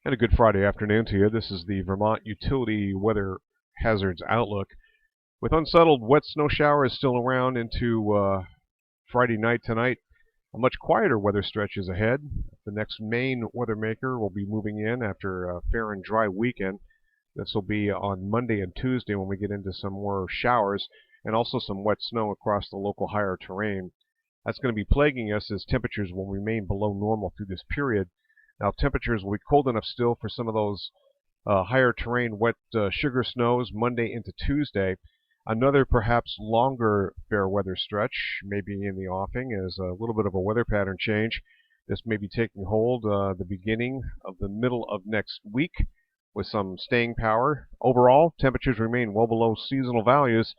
And a good Friday afternoon to you. This is the Vermont Utility Weather Hazards Outlook. With unsettled wet snow showers still around into Friday night tonight, a much quieter weather stretch is ahead. The next main weather maker will be moving in after a fair and dry weekend. This will be on Monday and Tuesday when we get into some more showers and also some wet snow across the local higher terrain. That's going to be plaguing us as temperatures will remain below normal through this period. Now, temperatures will be cold enough still for some of those higher terrain wet sugar snows Monday into Tuesday. Another perhaps longer fair weather stretch may be in the offing as a little bit of a weather pattern change. This may be taking hold the beginning of the middle of next week with some staying power. Overall, temperatures remain well below seasonal values,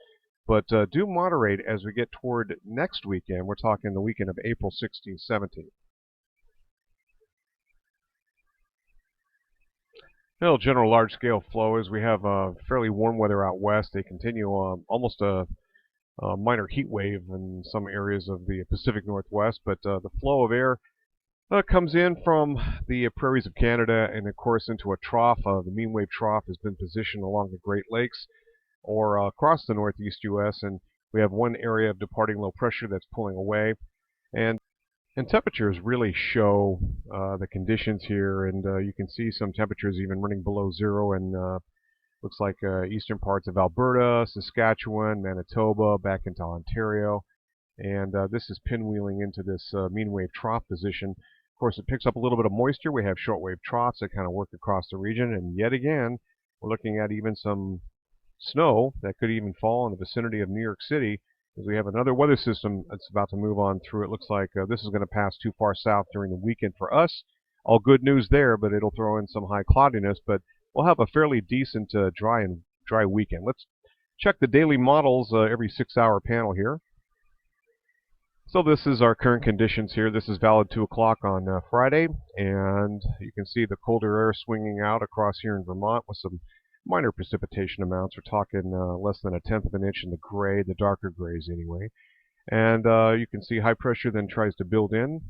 but do moderate as we get toward next weekend. We're talking the weekend of April 16th, 17th. No general large-scale flow is we have fairly warm weather out west. They continue almost a minor heat wave in some areas of the Pacific Northwest, but the flow of air comes in from the prairies of Canada and, of course, into a trough. The mean wave trough has been positioned along the Great Lakes or across the northeast U.S., and we have one area of departing low pressure that's pulling away. And temperatures really show the conditions here, and you can see some temperatures even running below zero in looks like eastern parts of Alberta, Saskatchewan, Manitoba, back into Ontario. And this is pinwheeling into this mean wave trough position. Of course, it picks up a little bit of moisture. We have shortwave troughs that kind of work across the region, and yet again, we're looking at even some snow that could even fall in the vicinity of New York City, as we have another weather system that's about to move on through. It looks like this is going to pass too far south during the weekend for us. All good news there, but it'll throw in some high cloudiness. But we'll have a fairly decent dry weekend. Let's check the daily models every 6-hour panel here. So this is our current conditions here. This is valid 2 o'clock on Friday, and you can see the colder air swinging out across here in Vermont with some minor precipitation amounts. We're talking less than 1/10 of an inch in the gray, the darker grays anyway. And you can see high pressure then tries to build in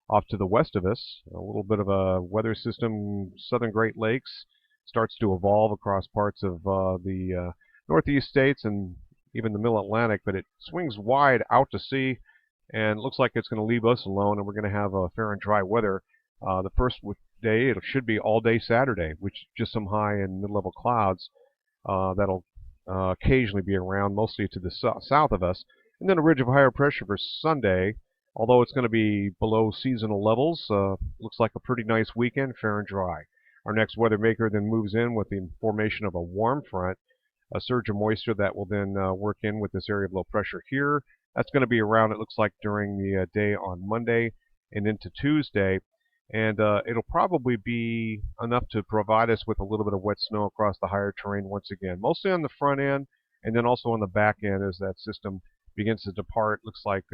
off to the west of us. A little bit of a weather system, southern Great Lakes, starts to evolve across parts of the northeast states and even the middle Atlantic, but it swings wide out to sea and looks like it's going to leave us alone, and we're going to have fair and dry weather. The first day, it should be all day Saturday, which just some high and mid-level clouds that'll occasionally be around, mostly to the south of us. And then a ridge of higher pressure for Sunday, although it's going to be below seasonal levels. Looks like a pretty nice weekend, fair and dry. Our next weather maker then moves in with the formation of a warm front, a surge of moisture that will then work in with this area of low pressure here. That's going to be around, it looks like, during the day on Monday and into Tuesday. And it'll probably be enough to provide us with a little bit of wet snow across the higher terrain once again, mostly on the front end and then also on the back end as that system begins to depart, looks like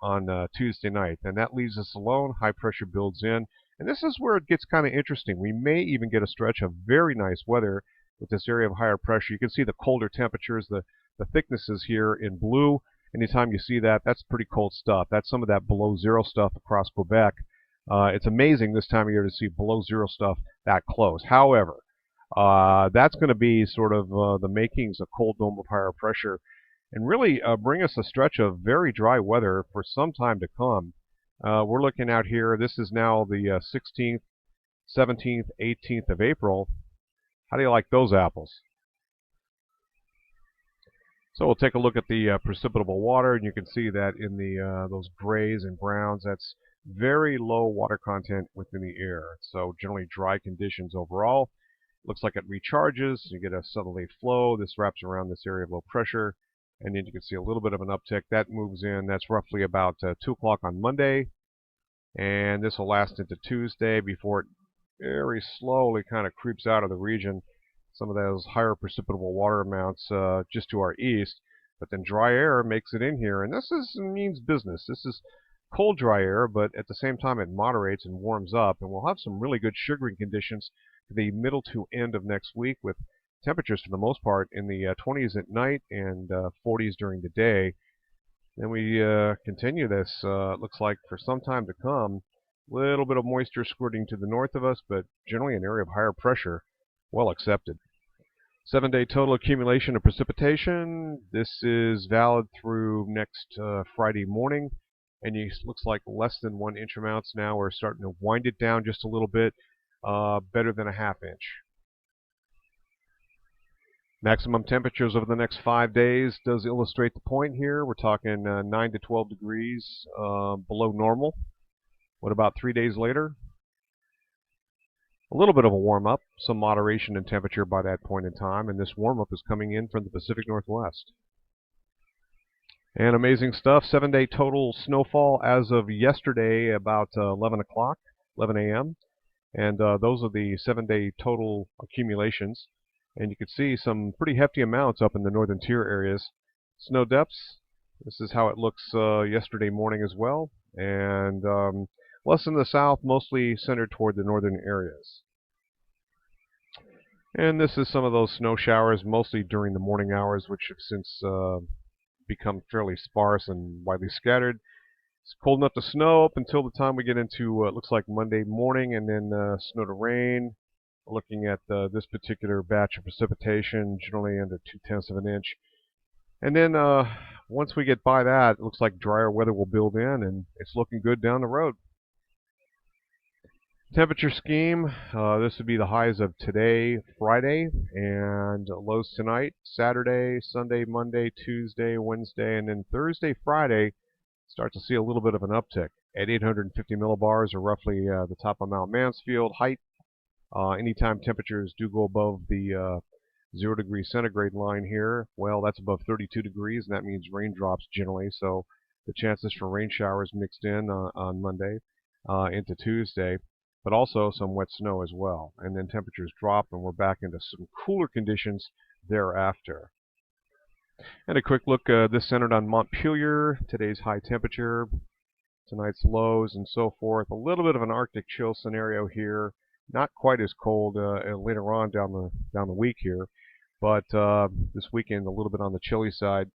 on Tuesday night. And that leaves us alone. High pressure builds in. And this is where it gets kind of interesting. We may even get a stretch of very nice weather with this area of higher pressure. You can see the colder temperatures, the thicknesses here in blue. Anytime you see that, that's pretty cold stuff. That's some of that below zero stuff across Quebec. It's amazing this time of year to see below zero stuff that close. However, that's going to be sort of the makings of cold dome of higher pressure and really bring us a stretch of very dry weather for some time to come. We're looking out here. This is now the 16th, 17th, 18th of April. How do you like those apples? So we'll take a look at the precipitable water, and you can see that in the those grays and browns, that's very low water content within the air. So generally dry conditions overall. Looks like it recharges. You get a southerly flow. This wraps around this area of low pressure, and then you can see a little bit of an uptick. That moves in. That's roughly about 2 o'clock on Monday, and this will last into Tuesday before it very slowly kind of creeps out of the region. Some of those higher precipitable water amounts just to our east, but then dry air makes it in here, and this means business. This is cold dry air, but at the same time it moderates and warms up, and we'll have some really good sugaring conditions to the middle to end of next week with temperatures for the most part in the 20s at night and 40s during the day. Then we continue this, looks like for some time to come. Little bit of moisture squirting to the north of us, but generally an area of higher pressure, well accepted. 7-day total accumulation of precipitation. This is valid through next Friday morning, and it looks like less than 1 inch amounts now. We're starting to wind it down just a little bit, better than a ½ inch. Maximum temperatures over the next 5 days does illustrate the point here. We're talking 9 to 12 degrees below normal. What about 3 days later? A little bit of a warm-up, some moderation in temperature by that point in time, and this warm-up is coming in from the Pacific Northwest. And amazing stuff, 7-day total snowfall as of yesterday about 11 o'clock, 11 a.m. And those are the 7-day total accumulations. And you can see some pretty hefty amounts up in the northern tier areas. Snow depths, this is how it looks yesterday morning as well. And less in the south, mostly centered toward the northern areas. And this is some of those snow showers, mostly during the morning hours, which have since become fairly sparse and widely scattered. It's cold enough to snow up until the time we get into it looks like Monday morning, and then snow to rain. Looking at this particular batch of precipitation, generally under 0.2 of an inch. And then once we get by that, it looks like drier weather will build in, and it's looking good down the road. Temperature scheme, this would be the highs of today, Friday, and lows tonight, Saturday, Sunday, Monday, Tuesday, Wednesday, and then Thursday, Friday, start to see a little bit of an uptick at 850 millibars, or roughly the top of Mount Mansfield. Height, anytime temperatures do go above the 0 degree centigrade line here, well, that's above 32 degrees, and that means raindrops generally, so the chances for rain showers mixed in on Monday into Tuesday, but also some wet snow as well. And then temperatures drop, and we're back into some cooler conditions thereafter. And a quick look, this centered on Montpelier, today's high temperature, tonight's lows, and so forth. A little bit of an Arctic chill scenario here. Not quite as cold later on down the week here, but this weekend a little bit on the chilly side,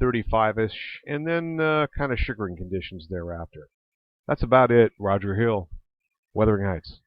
35-ish, and then kind of sugaring conditions thereafter. That's about it. Roger Hill, Wuthering Heights.